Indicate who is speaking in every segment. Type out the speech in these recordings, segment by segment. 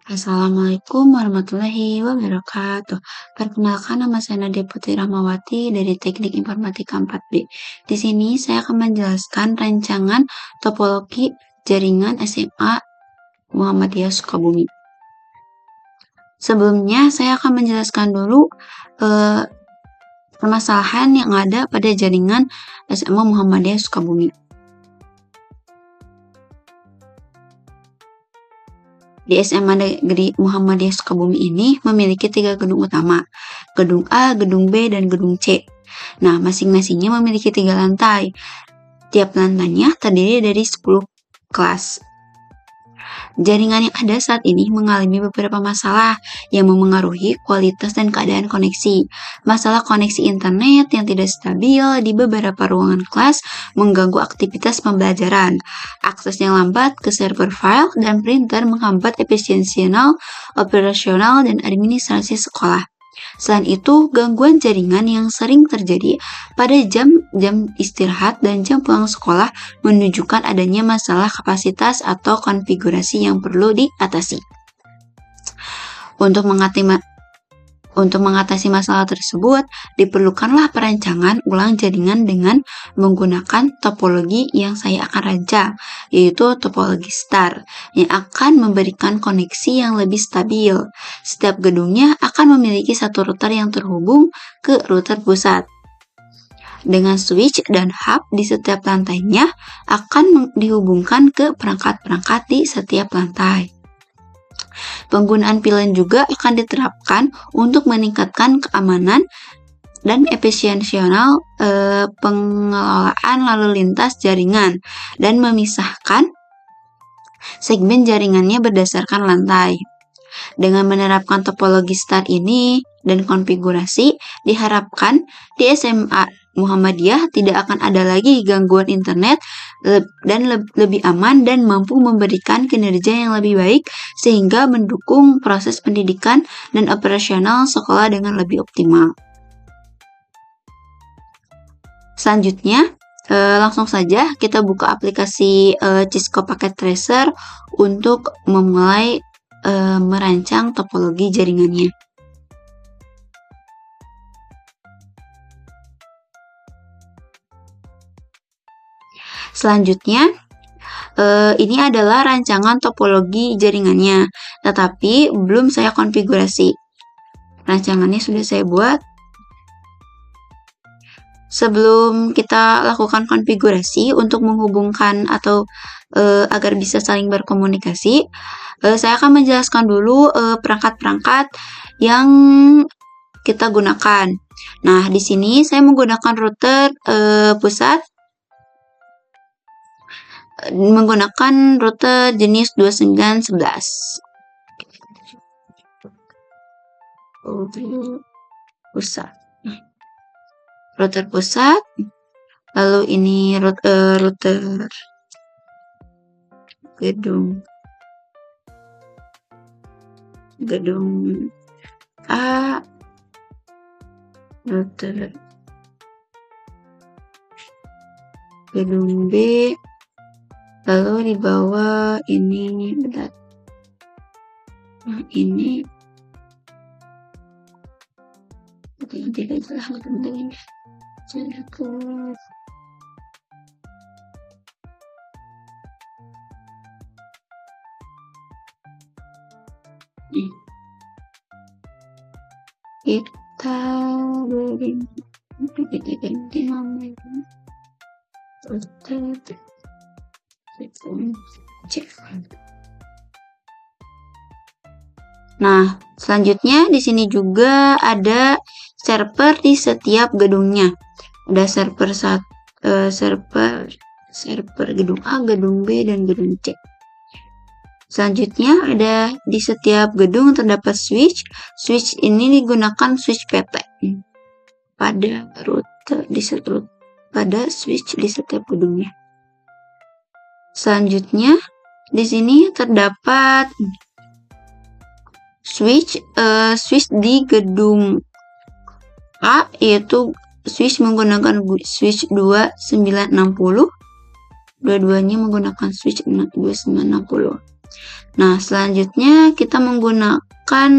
Speaker 1: Assalamualaikum warahmatullahi wabarakatuh. Perkenalkan, nama saya Nadia Putri Rahmawati dari Teknik Informatika 4B. Di sini saya akan menjelaskan rancangan topologi jaringan SMA Muhammadiyah Sukabumi. Sebelumnya saya akan menjelaskan dulu permasalahan yang ada pada jaringan SMA Muhammadiyah Sukabumi. Di SMA Negeri Muhammadiyah Sukabumi ini memiliki 3 gedung utama, gedung A, gedung B, dan gedung C. Nah, masing-masingnya memiliki 3 lantai. Tiap lantainya terdiri dari 10 kelas. Jaringan yang ada saat ini mengalami beberapa masalah yang memengaruhi kualitas dan keadaan koneksi. Masalah koneksi internet yang tidak stabil di beberapa ruangan kelas mengganggu aktivitas pembelajaran. Akses yang lambat ke server file dan printer menghambat efisiensial, operasional, dan administrasi sekolah. Selain itu, gangguan jaringan yang sering terjadi pada jam istirahat dan jam pulang sekolah menunjukkan adanya masalah kapasitas atau konfigurasi yang perlu diatasi. Untuk mengatasi masalah tersebut, diperlukanlah perancangan ulang jaringan dengan menggunakan topologi yang saya akan rancang, yaitu topologi star, yang akan memberikan koneksi yang lebih stabil. Setiap gedungnya akan memiliki satu router yang terhubung ke router pusat. Dengan switch dan hub di setiap lantainya akan dihubungkan ke perangkat-perangkat di setiap lantai. Penggunaan VLAN juga akan diterapkan untuk meningkatkan keamanan dan efisiensial pengelolaan lalu lintas jaringan dan memisahkan segmen jaringannya berdasarkan lantai. Dengan menerapkan topologi star ini dan konfigurasi, diharapkan di SMA Muhammadiyah tidak akan ada lagi gangguan internet dan lebih aman dan mampu memberikan kinerja yang lebih baik sehingga mendukung proses pendidikan dan operasional sekolah dengan lebih optimal. Selanjutnya, langsung saja kita buka aplikasi Cisco Packet Tracer untuk memulai merancang topologi jaringannya. Selanjutnya, ini adalah rancangan topologi jaringannya, tetapi belum saya konfigurasi. Rancangannya sudah saya buat. Sebelum kita lakukan konfigurasi untuk menghubungkan atau agar bisa saling berkomunikasi, saya akan menjelaskan dulu perangkat-perangkat yang kita gunakan. Nah, di sini saya menggunakan router pusat, menggunakan router jenis 2911. Router pusat, lalu ini router gedung A, router gedung B, lalu di bawah ini ini tidak jelas teman-teman. Kita berganti namanya. Nah, selanjutnya di sini juga ada server di setiap gedungnya. Ada server gedung A, gedung B, dan gedung C. Selanjutnya ada di setiap gedung terdapat switch. Switch ini digunakan switch PT pada switch di setiap gedungnya. Selanjutnya di sini terdapat switch di gedung A, yaitu switch menggunakan switch 2960. Dua-duanya menggunakan switch 2960. Nah, selanjutnya kita menggunakan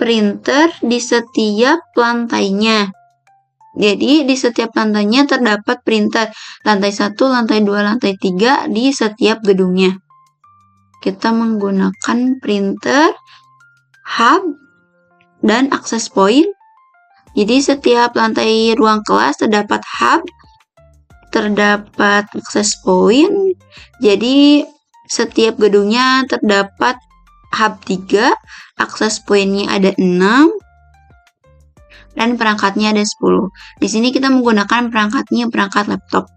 Speaker 1: printer di setiap lantainya. Jadi, di setiap lantainya terdapat printer. Lantai 1, lantai 2, lantai 3 di setiap gedungnya. Kita menggunakan printer, hub, dan akses point. Jadi, setiap lantai ruang kelas terdapat hub, terdapat akses point. Jadi, setiap gedungnya terdapat hub 3, akses pointnya ada 6, dan perangkatnya ada 10. Di sini kita menggunakan perangkatnya perangkat laptop.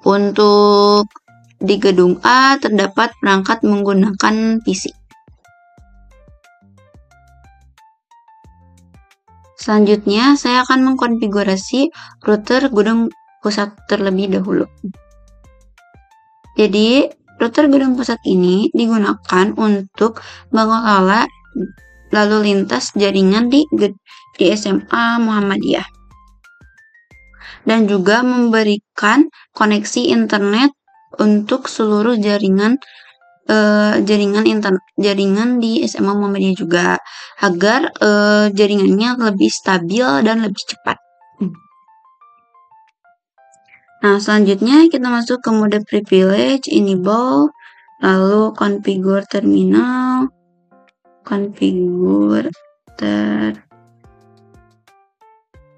Speaker 1: Untuk di gedung A terdapat perangkat menggunakan PC. Selanjutnya, saya akan mengkonfigurasi router gedung pusat terlebih dahulu. Jadi, router gedung pusat ini digunakan untuk mengelola lalu lintas jaringan di SMA Muhammadiyah dan juga memberikan koneksi internet untuk seluruh jaringan di SMA Muhammadiyah juga agar jaringannya lebih stabil dan lebih cepat. Nah, selanjutnya kita masuk ke mode privilege, enable, lalu configure terminal,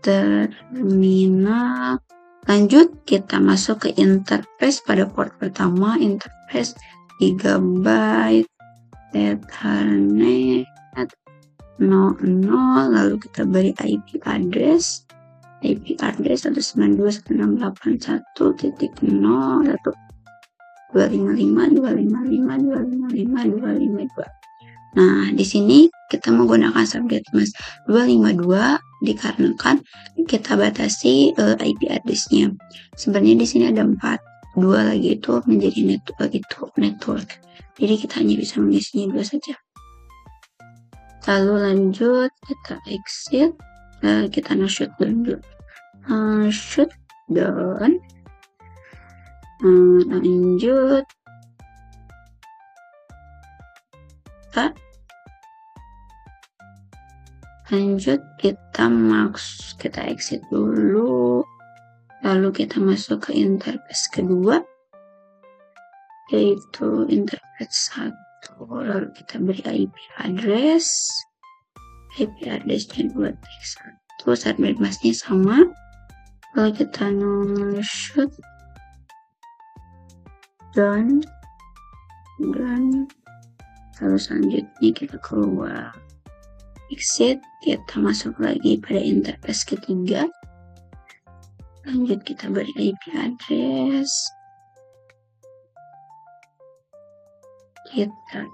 Speaker 1: terminal. Lanjut, kita masuk ke interface pada port pertama, interface GB Ethernet 00, lalu kita beri IP address 192.168.1.0.255.255.255.255.252. Nah, di sini kita menggunakan subnet mask 252 dikarenakan kita batasi IP address-nya. Sebenarnya di sini ada 4, 2 lagi itu menjadi network. Jadi kita hanya bisa mengisinya 2 saja. Lalu lanjut, kita exit, kita shutdown dulu. Shutdown. Lanjut. Kita exit dulu, lalu kita masuk ke interface kedua, yaitu interface 1, lalu kita beri IP address-nya 2.1, subnet mask-nya sama, lalu kita shutdown, lalu selanjutnya kita keluar, exit, kita masuk lagi pada interface ketiga. Lanjut kita beri IP address, kita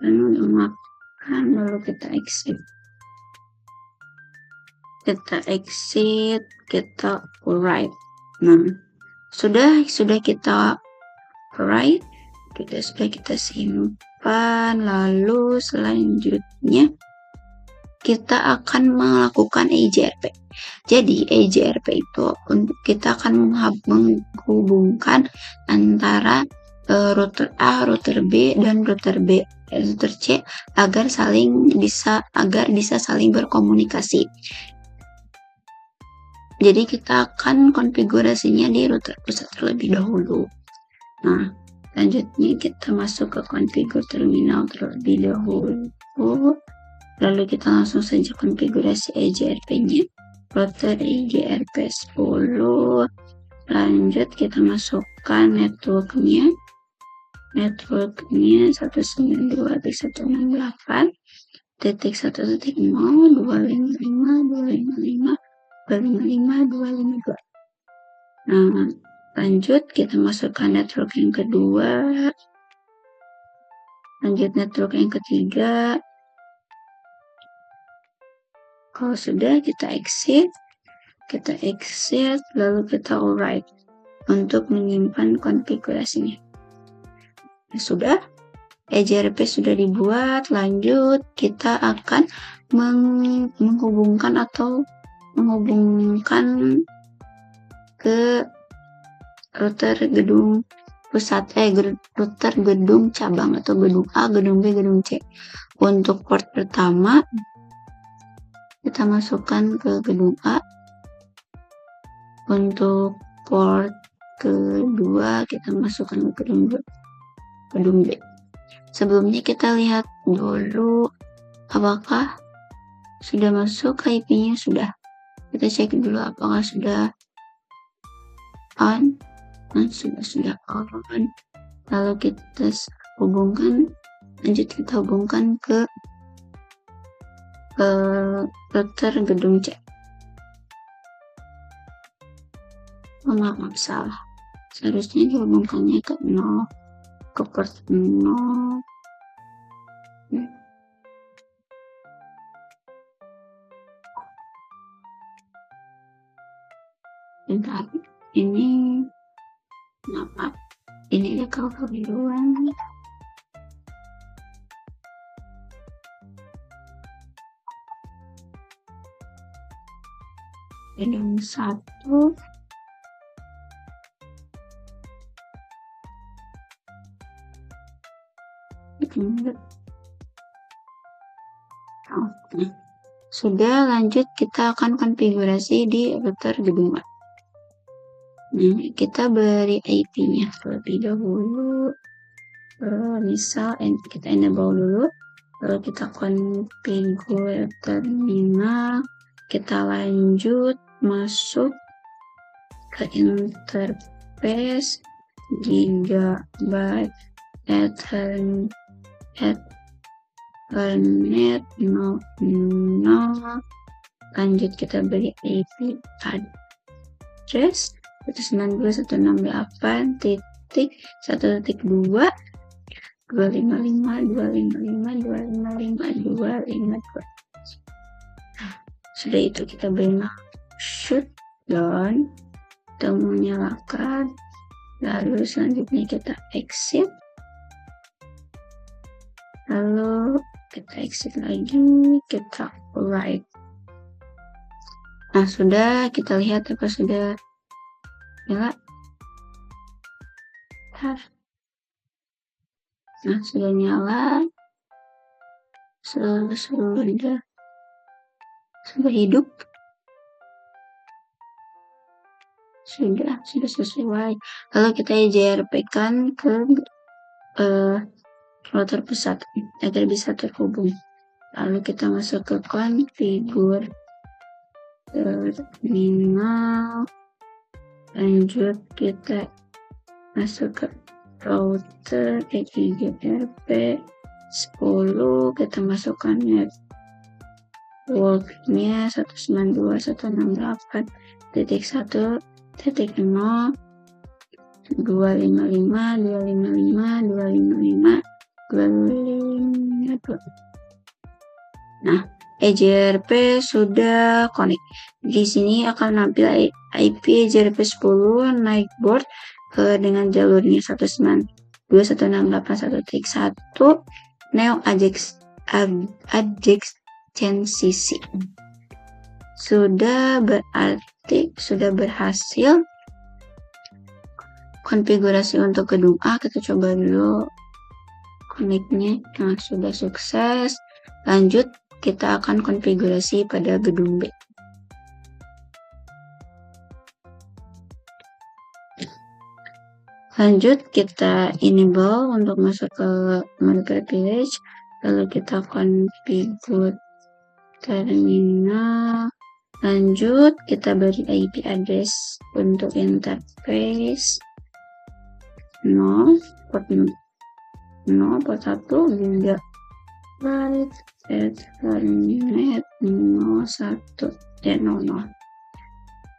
Speaker 1: lalu kita exit, kita write. Nah, sudah kita write, sudah kita simpan. Lalu selanjutnya kita akan melakukan EJRP. Jadi EJRP itu kita akan menghubungkan antara router A, router B, dan router C agar bisa saling berkomunikasi. Jadi kita akan konfigurasinya di router pusat terlebih dahulu. Nah, selanjutnya kita masuk ke configure terminal terlebih dahulu. Lalu kita langsung saja konfigurasi EJRP-nya. Router EJRP 10. Lanjut kita masukkan networknya 192.168.1.0.255.255.255.252. Nah, lanjut kita masukkan network yang kedua. Lanjut network yang ketiga. Kalau sudah, kita exit, lalu kita write untuk menyimpan konfigurasinya. Sudah, EJRP sudah dibuat. Lanjut, kita akan menghubungkan ke router gedung pusat router gedung cabang atau gedung A, gedung B, gedung C. Untuk port pertama kita masukkan ke gedung A. Untuk port kedua kita masukkan ke gedung B. Sebelumnya kita lihat dulu apakah sudah masuk IP-nya. Sudah. Kita cek dulu apakah sudah on. Nah, sudah on. Lalu kita hubungkan, lanjut kita hubungkan ke router gedung C. Maaf, salah. Seharusnya dihubungkannya ke 0, ke port 0. Bentar, ini maaf, ini ada kekeliruan. Gedung 1 sudah. Lanjut kita akan konfigurasi di router gedung A. Nah, kita beri IP-nya terlebih dahulu. Misal kita enable dulu, lalu kita configure terminal. Kita lanjut masuk ke interface Gigabyte Ethernet 00. Lanjut kita beri IP address 192.168.255.255.255.255.255. Sudah itu kita beri shutdown, kita menyalakan. Lalu selanjutnya kita exit. Lalu kita exit lagi, kita write. Nah, sudah. Kita lihat apa sudah nyala. Nah, sudah nyala. Sudah hidup. Sudah sesuai. Lalu kita JRP-kan ke router pusat agar bisa terhubung. Lalu kita masuk ke configure terminal. Lanjut kita masuk ke router JRP 10. Kita masukkan networknya 192.168.1.0 255.255.255.255. Nah, EJRP sudah connect. Di sini akan nampil IP EJRP 10 naik board dengan jalurnya 192.168.1.1 Neo adjacency. Sudah berarti sudah berhasil konfigurasi untuk gedung A. Kita coba dulu connect-nya. Nah, sudah sukses. Lanjut kita akan konfigurasi pada gedung B. Lanjut kita enable untuk masuk ke mode privilege. Lalu kita configure terminal. Lanjut kita beri IP address untuk interface 0 port 1 Gigabyte Ethernet 01.00.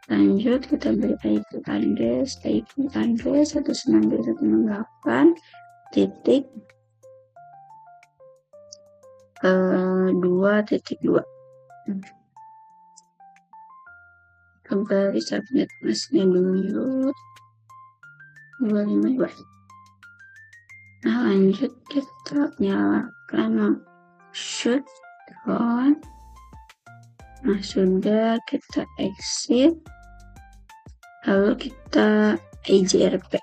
Speaker 1: Lanjut kita beri IP address 192.168.2.2. Kembali subnet masnya dulu 252. Nah, lanjut kita nyalakan shutdown. Nah, sudah kita exit, lalu kita IGRP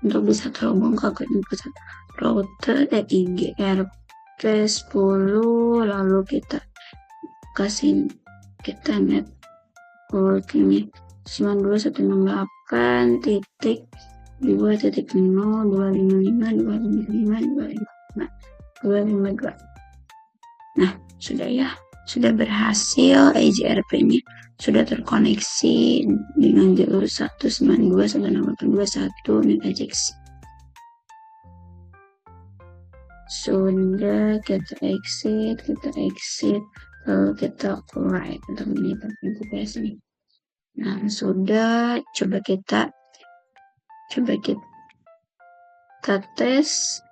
Speaker 1: untuk bisa terhubung ke akun pusat router IGRP 10, lalu kita kasih kita networknya 92.168.2.0.255.255.255.252. Nah, sudah ya. Sudah berhasil IGRP-nya sudah terkoneksi dengan jalur 192.168.2.1 MHz. Sudah, kita exit, lalu kita right untuk menyiapkan interface ini. Nah, sudah, coba kita tes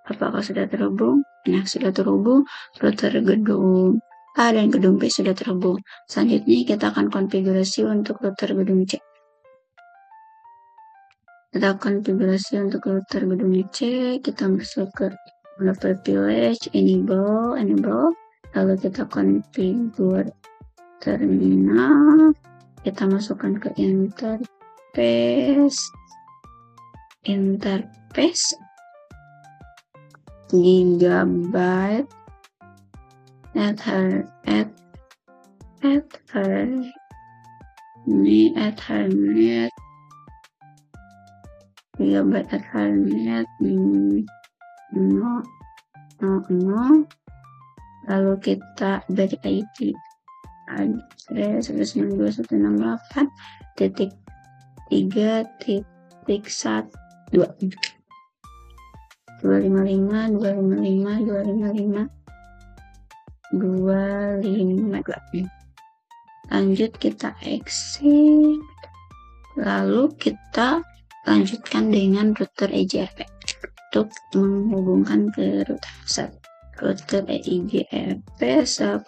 Speaker 1: apakah sudah terhubung. Nah, sudah terhubung, router gedung A dan gedung B sudah terhubung. Selanjutnya kita akan konfigurasi untuk router gedung C. Kita konfigurasi untuk router gedung C, kita masuk ke developer village, enable, lalu kita konfigur terminal, kita masukkan ke interface gigabyte ethernet gigabyte ethernet no, lalu kita dari IP address 192.168.3.1 255. Lanjut kita exit, lalu kita lanjutkan dengan router IGRP untuk menghubungkan ke router pusat. Router IGRP 10,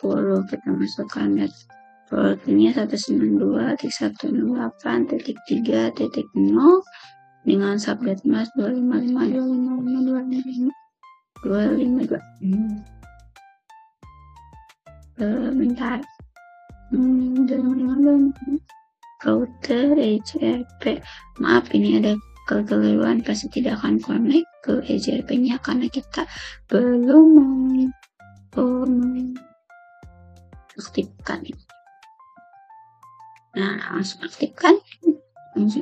Speaker 1: kita masukkan networknya 192.168.3.0 dengan subnet mask 255.255.255.252. Bentar. Router IGRP. Maaf, ini ada kekeliruan, pasti tidak akan connect ke IGRP-nya karena kita belum aktifkan. Nah, langsung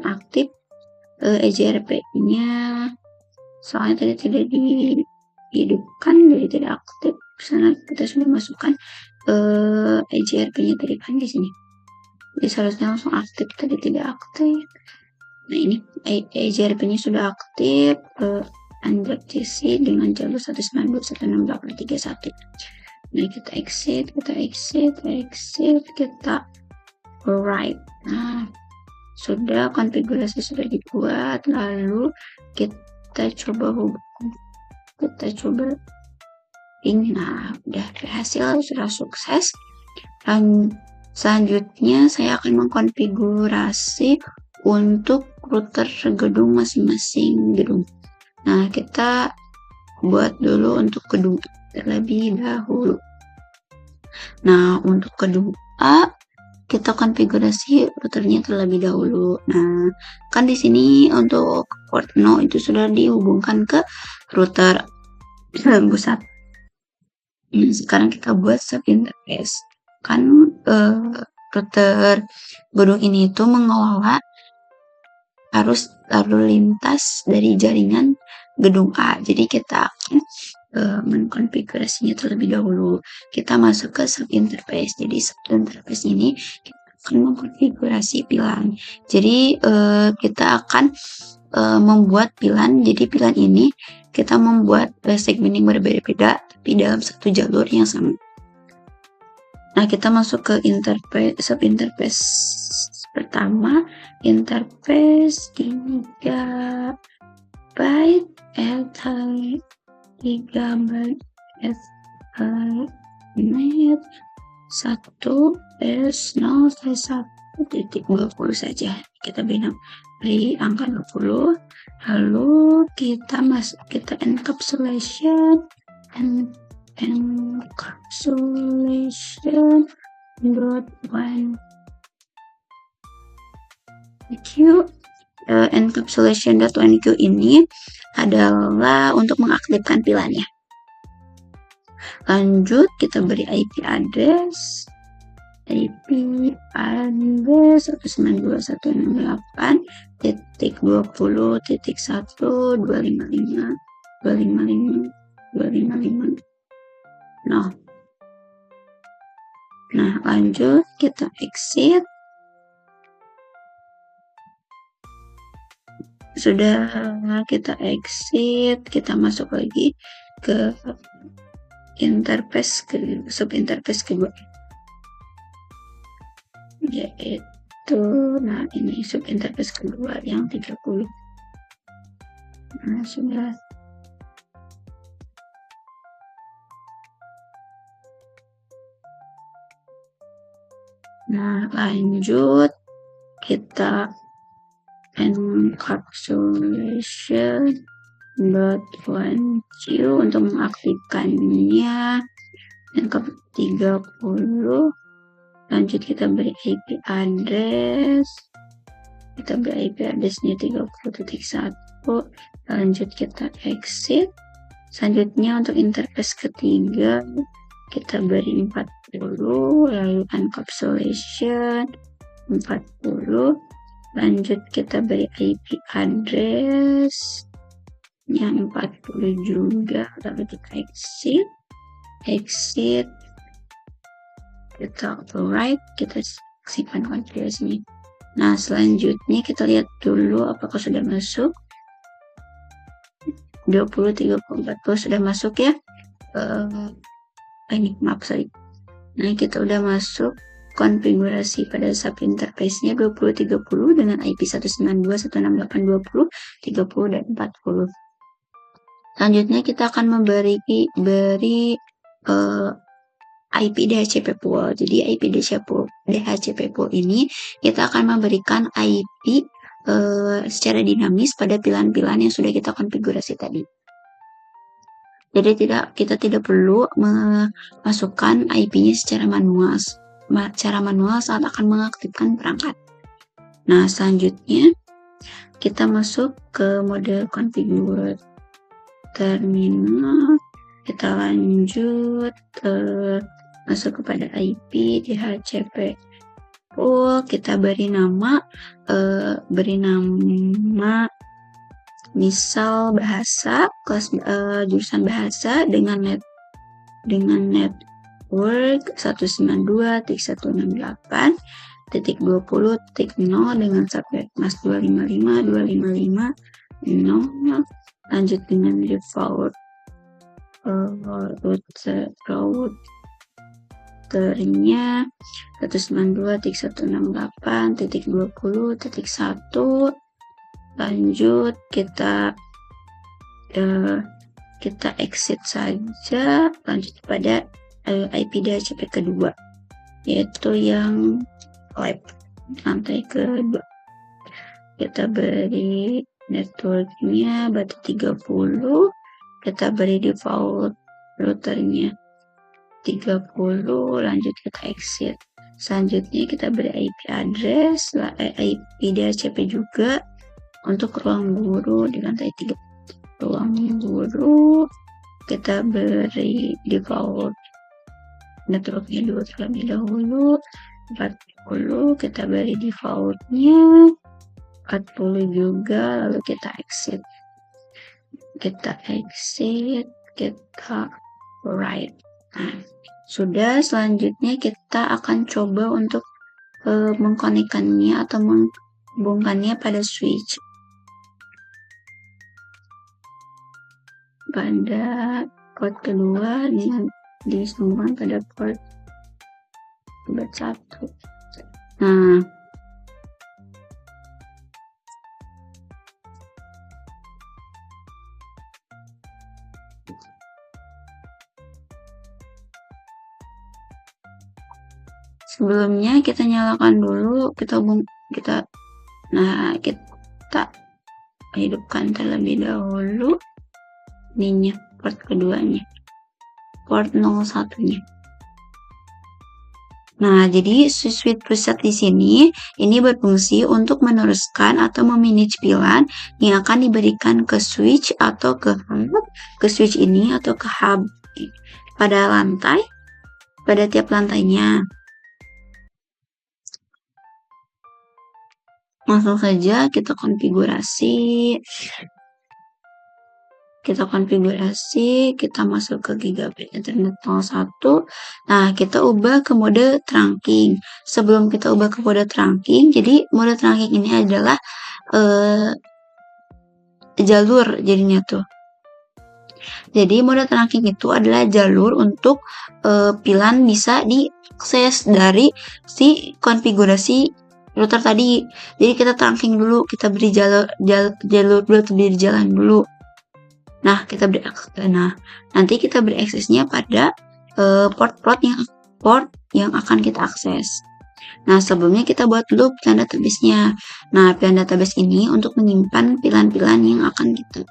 Speaker 1: aktif IGRP-nya, soalnya tadi tidak dihidupkan, jadi tidak aktif. Sana kita sudah masukkan IGRP-nya tadi kan di sini, jadi seharusnya langsung aktif, tadi tidak aktif. Nah, ini IGRP-nya sudah aktif, Android CC dengan jalur 192.168.3.1. Nah, kita exit, kita right. Nah, sudah, konfigurasi sudah dibuat, lalu kita coba ini. Nah, udah berhasil, sudah sukses. Dan selanjutnya saya akan mengkonfigurasi untuk router gedung masing-masing gedung. Nah, kita buat dulu untuk gedung terlebih dahulu. Nah, untuk gedung A kita konfigurasi routernya terlebih dahulu. Nah, kan di sini untuk port 0 itu sudah dihubungkan ke router pusat. Nah, sekarang kita buat sub interface. Kan router gedung ini itu mengelola arus lalu lintas dari jaringan gedung A. Jadi kita akan mengkonfigurasinya terlebih dahulu. Kita masuk ke sub interface. Jadi sub interface ini kita akan mengkonfigurasi pilan. Jadi kita akan membuat pilan. Jadi pilan ini kita membuat segmen yang berbeda-beda tapi dalam satu jalur yang sama. Nah, kita masuk ke interface, sub interface pertama, interface gigabyte ethernet gigabyte ethernet 1S0/1.20 saja. Kita beri angka 20. Lalu kita encapsulation 1 Q encapsulation.1Q ini adalah untuk mengaktifkan pilannya. Lanjut, kita beri IP address 192.168.1.255.255 Nah, lanjut kita exit. Sudah kita exit, kita masuk lagi ke interface subinterface kedua, yaitu ini subinterface kedua yang 30. Nah, sudah. Nah, lanjut kita encapsulation.1Q untuk mengaktifkannya. Yang ke-30, lanjut kita beri IP address. Kita beri IP address-nya 30.1. Lanjut kita exit. Selanjutnya untuk interface ketiga kita beri 40, lalu encapsulation 40. Lanjut kita beri IP address yang 40 juga, lalu kita exit, kita override, kita simpan konfigurasinya. Nah, selanjutnya kita lihat dulu apakah sudah masuk. 20, 30, 40 sudah masuk ya. Nah, kita udah masuk konfigurasi pada subinterface-nya 2030 dengan IP 192.168.20, 30 dan 40. Selanjutnya kita akan beri IP DHCP pool. Jadi IP DHCP pool ini kita akan memberikan IP secara dinamis pada pilihan-pilihan yang sudah kita konfigurasi tadi. Jadi kita tidak perlu memasukkan IP-nya secara manual saat akan mengaktifkan perangkat. Nah, selanjutnya kita masuk ke mode configure terminal. Kita lanjut masuk kepada IP DHCP pool. Kita beri nama misal bahasa, kelas jurusan bahasa dengan network 192.168.20.0 dengan subnet mask 255.255.0. Lanjut dengan default routernya 192.168.20.1. Lanjut kita exit saja. Lanjut pada IP DHCP kedua, yaitu yang lantai kedua. Kita beri networknya batu 30. Kita beri default routernya 30. Lanjut kita exit. Selanjutnya kita beri IP address, IP DHCP juga untuk ruang guru di lantai 3. Ruang guru kita beri default networknya dulu terlebih dahulu 40. Kita beri defaultnya 40 juga, lalu kita exit, kita write. Nah, sudah. Selanjutnya kita akan coba untuk mengkonekkannya atau menghubungkannya pada switch pada port kedua dengan disambungkan pada port 1. Nah, sebelumnya kita nyalakan dulu, kita hidupkan terlebih dahulu ininya, port keduanya, port 01-nya. Nah, jadi switch preset di sini ini berfungsi untuk meneruskan atau memanage VLAN yang akan diberikan ke switch atau ke hub, ke switch ini atau ke hub pada lantai, pada tiap lantainya. Langsung saja kita konfigurasi. Kita masuk ke Gigabit Ethernet 01. Nah, kita ubah ke mode trunking. Sebelum kita ubah ke mode trunking, jadi mode trunking ini adalah jalur jadinya tuh. Jadi mode trunking itu adalah jalur untuk VLAN bisa diakses dari si konfigurasi router tadi. Jadi kita trunking dulu, kita beri jalur dulu, beri jalan dulu. Nah, nanti kita beri aksesnya pada port yang akan kita akses. Nah, sebelumnya kita buat dulu VLAN database-nya. Nah, VLAN database ini untuk menyimpan VLAN-VLAN yang akan kita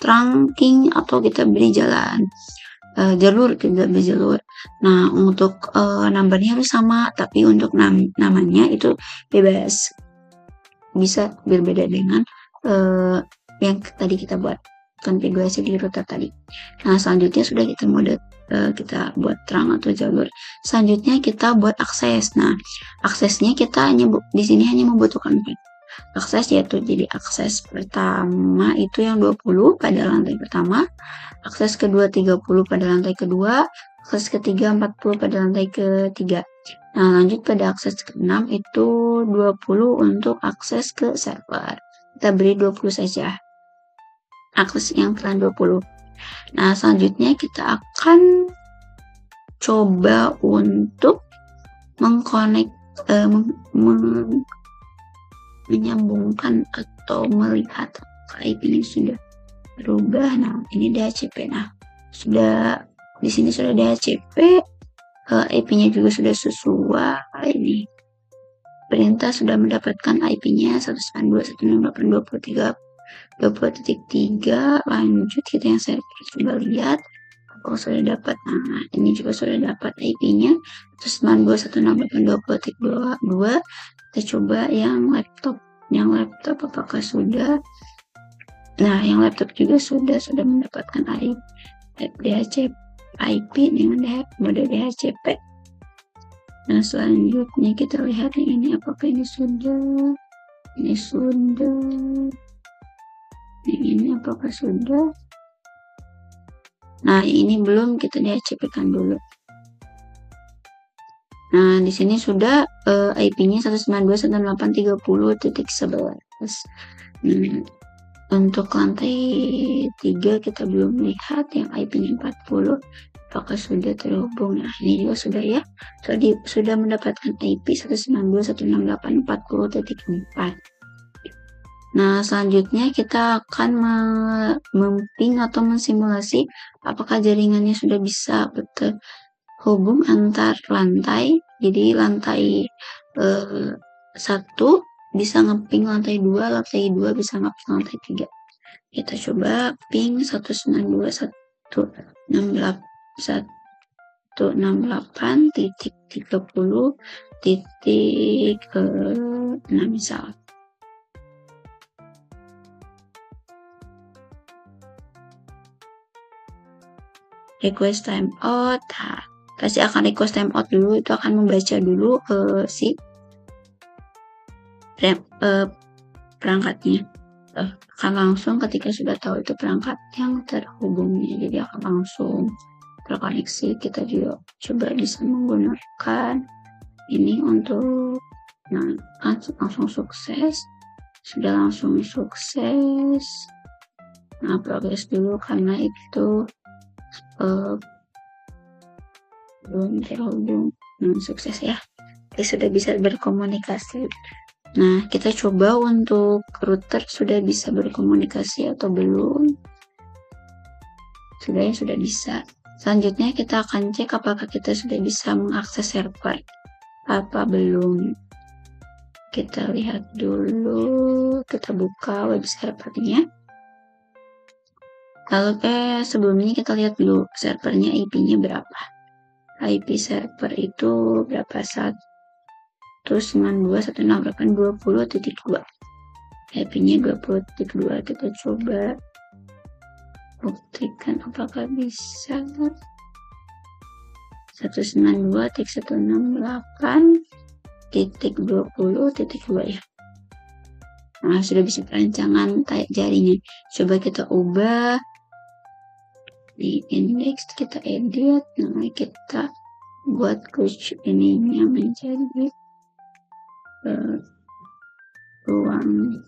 Speaker 1: trunking atau kita beri jalan. Jalur. Nah, untuk numbernya harus sama, tapi untuk namanya itu bebas. Bisa berbeda dengan yang tadi kita buat konfigurasi di router tadi. Nah, selanjutnya sudah kita mode kita buat terang atau jalur. Selanjutnya kita buat akses. Nah, aksesnya kita di sini hanya membutuhkan 4 akses, yaitu jadi akses pertama itu yang 20 pada lantai pertama, akses kedua 30 pada lantai kedua, akses ketiga 40 pada lantai ketiga. Nah, lanjut pada akses ke-6 itu 20 untuk akses ke server. Kita beri 20 saja. Akses yang pelan 20. Nah, selanjutnya kita akan coba untuk menyambungkan atau melihat IP-nya sudah berubah. Nah, ini DHCP. Nah, di sini sudah DHCP, IP-nya juga sudah sesuai. Ini perintah sudah mendapatkan IP-nya 192.168.20.3. Lanjut kita yang server, coba lihat apakah sudah dapat. Nah, ini juga sudah dapat IP-nya 192.168.20.2. Kita coba yang laptop apakah sudah. Nah, yang laptop juga sudah mendapatkan IP dengan mode DHCP. Nah, selanjutnya kita lihat yang ini apakah ini sudah. Ini apakah sudah. Nah, ini belum, kita DHCP-kan dulu. Nah, di sini sudah IP-nya 192.168.30.11. Untuk lantai 3 kita belum lihat yang IP-nya 40 apakah sudah terhubung. Nah, ini juga sudah ya, sudah mendapatkan IP 192.168.40.4. Nah, selanjutnya kita akan memping atau mensimulasi apakah jaringannya sudah bisa terhubung antar lantai. Jadi lantai 1 bisa ngeping lantai 2, lantai 2 bisa ngeping lantai 3. Kita coba ping 192.168.30.6 misal. Request timeout. Nah, pasti akan request timeout dulu, itu akan membaca dulu si perangkatnya. Akan langsung ketika sudah tahu itu perangkat yang terhubungnya, jadi akan langsung terkoneksi. Kita juga coba bisa menggunakan ini untuk langsung sukses. Sudah langsung sukses. Nah, progres dulu karena itu belum terhubung. Sukses ya, jadi sudah bisa berkomunikasi. Nah, kita coba untuk router sudah bisa berkomunikasi atau belum. Sudah bisa. Selanjutnya kita akan cek apakah kita sudah bisa mengakses server apa belum. Kita lihat dulu, kita buka web servernya. Lalu sebelumnya kita lihat dulu servernya IP-nya berapa. IP server itu berapa? 192.168.20.2. IP-nya 20.2. Kita coba buktikan apakah bisa. 192.168.20.2 ya. Nah, sudah bisa perancangan jaringnya. Coba kita ubah di index, kita edit. Nah, kita buat coach ininya menjadi ruang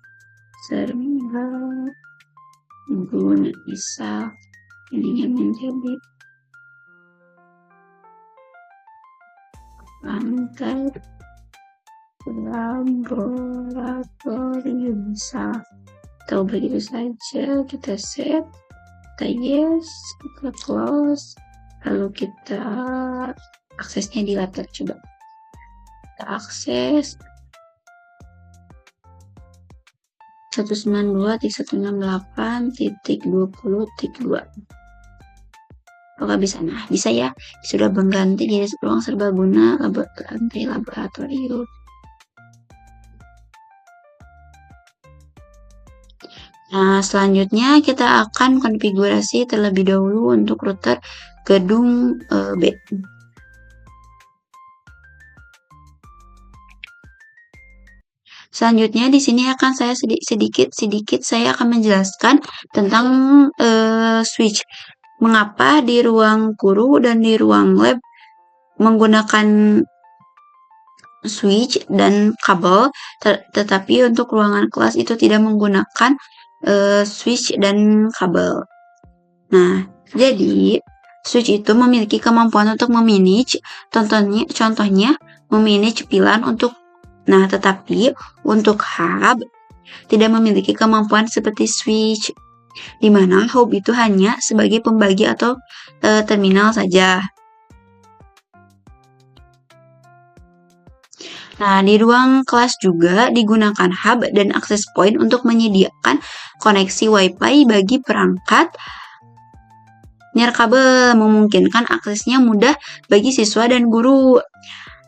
Speaker 1: server guna bisa ininya menjadi lantai laboratorium bisa. Atau begitu saja kita set, kita yes, kita close, lalu kita aksesnya di latar. Coba kita akses 192.168.20.2. Apakah bisa? Nah, bisa ya. Sudah mengganti jadi ruang serbaguna lantai laboratorium. Nah, selanjutnya kita akan konfigurasi terlebih dahulu untuk router gedung B. Selanjutnya di sini akan saya sedikit saya akan menjelaskan tentang switch. Mengapa di ruang guru dan di ruang lab menggunakan switch dan kabel, tetapi untuk ruangan kelas itu tidak menggunakan switch dan kabel. Nah, jadi switch itu memiliki kemampuan untuk memanage, contohnya memanage pilar untuk. Nah, tetapi untuk hub tidak memiliki kemampuan seperti switch, di mana hub itu hanya sebagai pembagi atau terminal saja. Nah, di ruang kelas juga digunakan hub dan access point untuk menyediakan koneksi Wi-Fi bagi perangkat nirkabel, memungkinkan aksesnya mudah bagi siswa dan guru.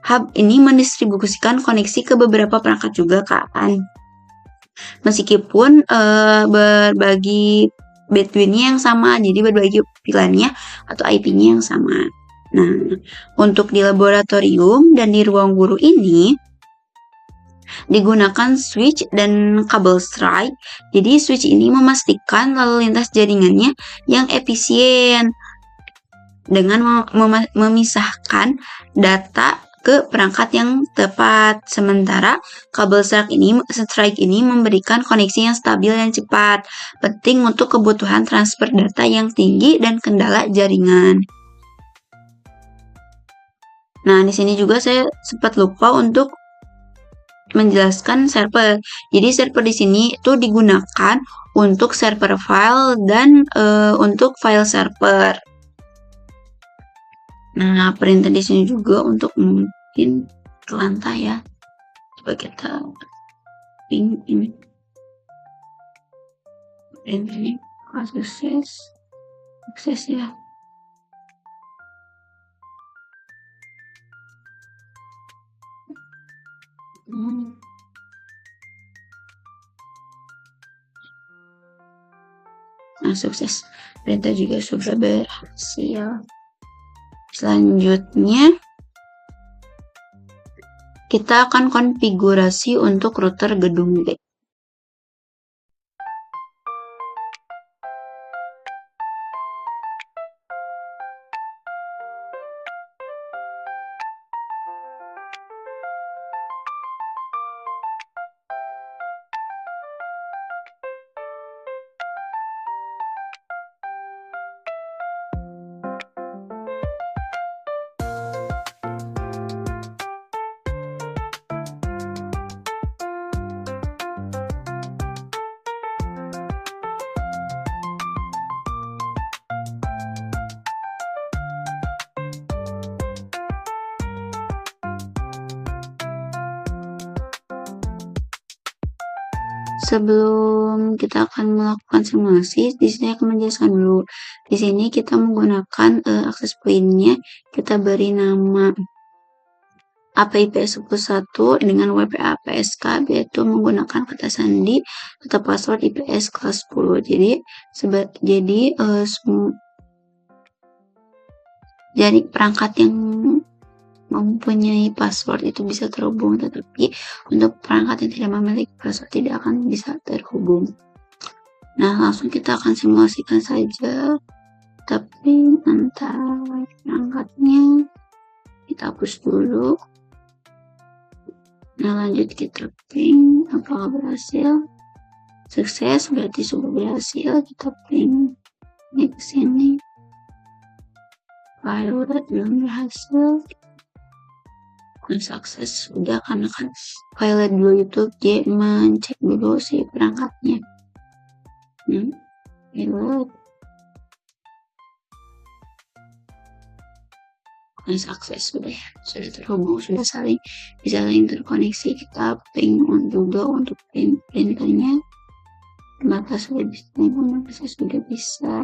Speaker 1: Hub ini mendistribusikan koneksi ke beberapa perangkat juga kan. Meskipun berbagi bandwidth-nya yang sama, jadi berbagi pilannya atau IP-nya yang sama. Nah, untuk di laboratorium dan di ruang guru ini digunakan switch dan kabel strike. Jadi switch ini memastikan lalu lintas jaringannya yang efisien dengan memisahkan data ke perangkat yang tepat. Sementara kabel strike ini memberikan koneksi yang stabil dan cepat, penting untuk kebutuhan transfer data yang tinggi dan kendala jaringan. Nah, di sini juga saya sempat lupa untuk menjelaskan server. Jadi server di sini itu digunakan untuk server file dan untuk file server. Nah, perintah di sini juga untuk mungkin ke lantai ya. Coba kita ping ini. Perintah ini akses ya. Nah, sukses. Perintah juga sudah berhasil. Selanjutnya, kita akan konfigurasi untuk router gedung B. Sebelum kita akan melakukan simulasi, di sini akan menjelaskan dulu. Di sini kita menggunakan akses poinnya, kita beri nama APIPS 11 dengan WPA PSK, yaitu menggunakan kata sandi atau password IPS kelas 10. Jadi perangkat yang mempunyai password itu bisa terhubung, tetapi untuk perangkat yang tidak memiliki password tidak akan bisa terhubung. Nah, langsung kita akan simulasikan saja. Tapi antar perangkatnya kita hapus dulu. Nah, lanjut kita ping apakah berhasil. Sukses, berarti sudah berhasil. Kita ping ini ke sini. File belum berhasil. Sukses sudah, karena kan file dulu YouTube dia mencek dulu si perangkatnya. Sukses sudah terhubung, sudah bisa saling terkoneksi. Kita ping juga untuk printernya, maka sudah bisa menggunakan, sudah bisa.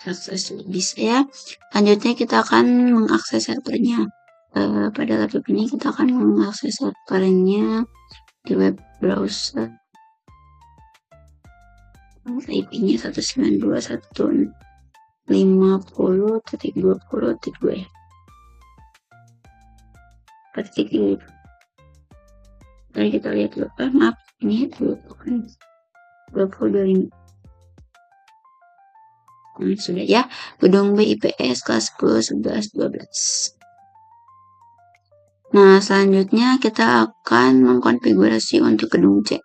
Speaker 1: Sukses bisa ya. Lanjutnya kita akan mengakses servernya. Pada laptop ini kita akan mengakses servernya di web browser. IP-nya 192.150.20.2 ya. Ketik dulu. Mari kita lihat dulu. Maaf, ini dulu kan 2025. Sudah ya, gedung B IPS kelas 10, 11, 12. Nah, selanjutnya kita akan mengkonfigurasi untuk gedung C.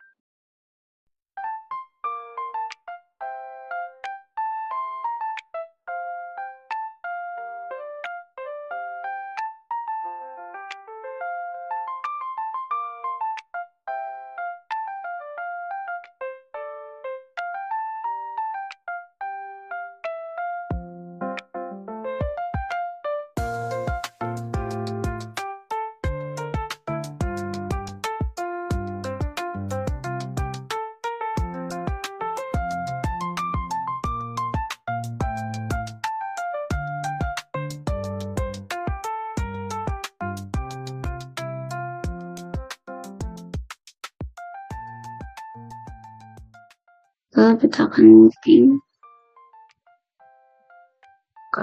Speaker 1: Kita akan bikin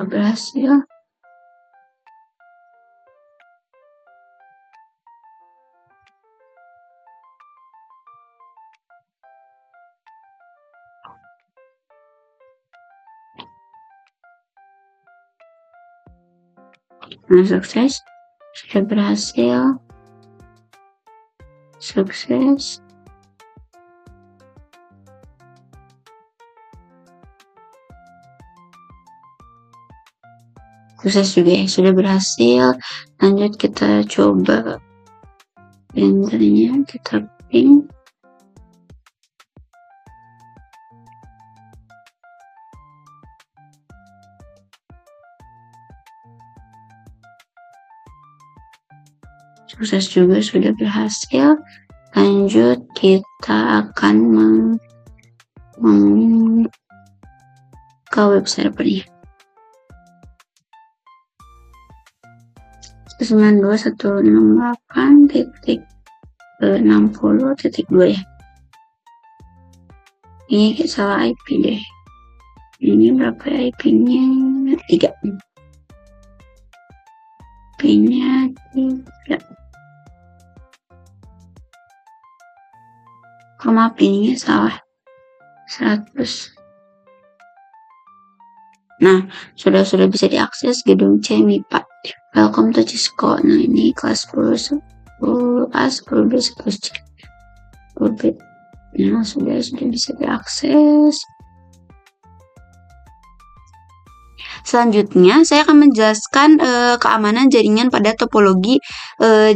Speaker 1: berhasil. Nah, sukses, sudah berhasil. Sukses. Sukses juga ya, sudah berhasil. Lanjut kita coba printernya, kita ping. Sukses juga, sudah berhasil. Lanjut kita akan ke web servernya. 92.168.60.2 ya. Ini salah IP deh. Ini berapa IP-nya? 3. IP-nya 3. Maaf, ini salah. 100. Nah, sudah bisa diakses gedung C MIPA. Welcome to Cisco. Nah, ini kelas 10A, 10B, 10C. Nah, sudah bisa diakses. Selanjutnya, saya akan menjelaskan keamanan jaringan pada topologi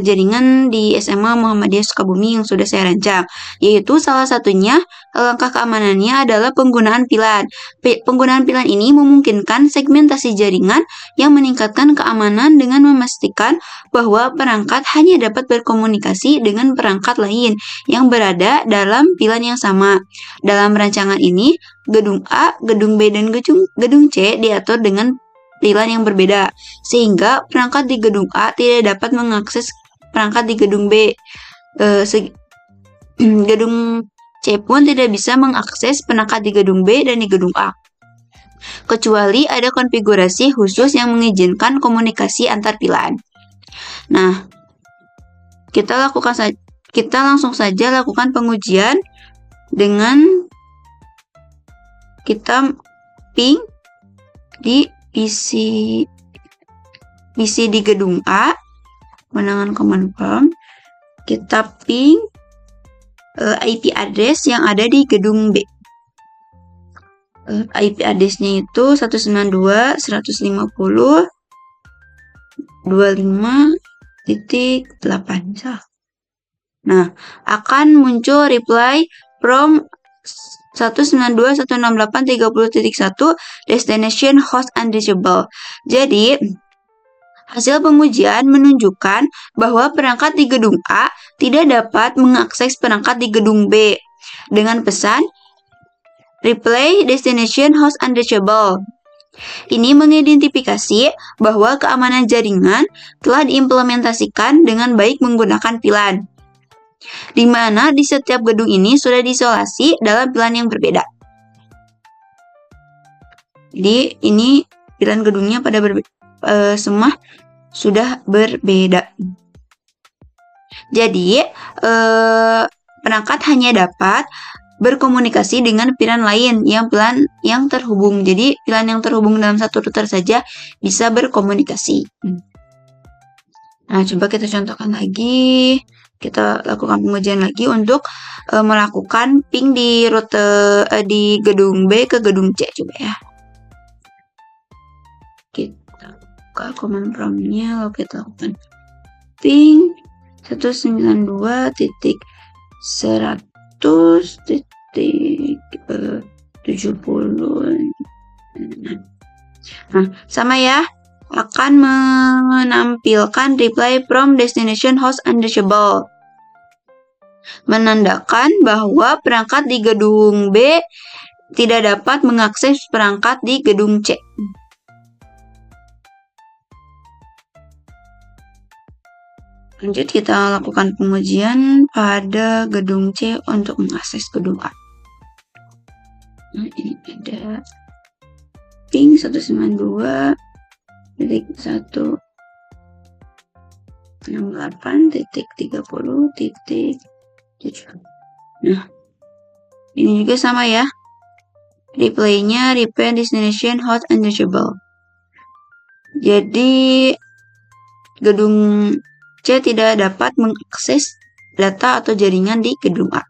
Speaker 1: jaringan di SMA Muhammadiyah Sukabumi yang sudah saya rancang, yaitu salah satunya langkah keamanannya adalah penggunaan pilar. Penggunaan pilar ini memungkinkan segmentasi jaringan yang meningkatkan keamanan dengan memastikan bahwa perangkat hanya dapat berkomunikasi dengan perangkat lain yang berada dalam pilar yang sama. Dalam rancangan ini, gedung A, gedung B, dan gedung C diatur dengan pilar yang berbeda, sehingga perangkat di gedung A tidak dapat mengakses perangkat di gedung B. Gedung C pun tidak bisa mengakses perangkat di gedung B dan di gedung A, kecuali ada konfigurasi khusus yang mengizinkan komunikasi antar pilar. Nah, kita langsung saja lakukan pengujian dengan kita ping di PC di gedung A menggunakan command prompt. Kita ping IP address yang ada di gedung B. IP address-nya itu 192.150.25.8. Nah, akan muncul reply from 192.168.30.1 destination host unreachable. Jadi, hasil pengujian menunjukkan bahwa perangkat di gedung A tidak dapat mengakses perangkat di gedung B dengan pesan replay destination host unreachable. Ini mengidentifikasi bahwa keamanan jaringan telah diimplementasikan dengan baik menggunakan VLAN, di mana di setiap gedung ini sudah diisolasi dalam VLAN yang berbeda. Jadi ini VLAN gedungnya pada semua sudah berbeda. Jadi perangkat hanya dapat berkomunikasi dengan VLAN lain yang terhubung. Jadi VLAN yang terhubung dalam satu router saja bisa berkomunikasi. Nah, coba kita contohkan lagi. Kita lakukan pengujian lagi untuk melakukan ping di rute di gedung B ke gedung C. Coba ya. Kita buka command prompt-nya, lalu kita lakukan ping 192.100.70. Nah, sama ya. Akan menampilkan reply from destination host unreachable, menandakan bahwa perangkat di gedung B tidak dapat mengakses perangkat di gedung C. Lanjut, kita lakukan pengujian pada gedung C untuk mengakses gedung A. Nah, ini ada ping 192.168.30.7. Nah, ini juga sama ya. Reply-nya replay destination host unreachable. Jadi gedung C tidak dapat mengakses data atau jaringan di gedung A.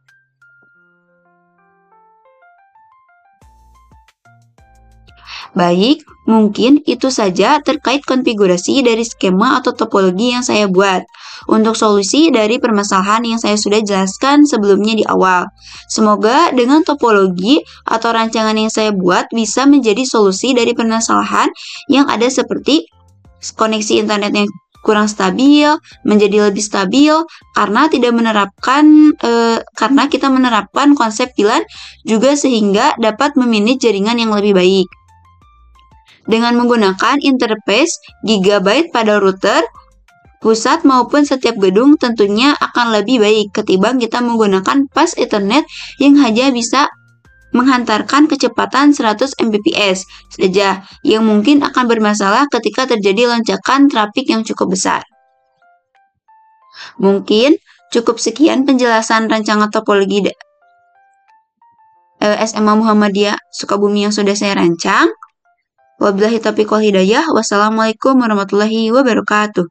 Speaker 1: Baik, mungkin itu saja terkait konfigurasi dari skema atau topologi yang saya buat untuk solusi dari permasalahan yang saya sudah jelaskan sebelumnya di awal. Semoga dengan topologi atau rancangan yang saya buat bisa menjadi solusi dari permasalahan yang ada seperti koneksi internet yang kurang stabil menjadi lebih stabil karena kita menerapkan konsep VLAN juga, sehingga dapat memanage jaringan yang lebih baik. Dengan menggunakan interface gigabyte pada router pusat maupun setiap gedung tentunya akan lebih baik ketimbang kita menggunakan fast Ethernet yang hanya bisa menghantarkan kecepatan 100 Mbps saja, yang mungkin akan bermasalah ketika terjadi lonjakan trafik yang cukup besar. Mungkin cukup sekian penjelasan rancangan topologi SMA Muhammadiyah Sukabumi yang sudah saya rancang. Wabillahi taufiq wal hidayah. Wassalamualaikum warahmatullahi wabarakatuh.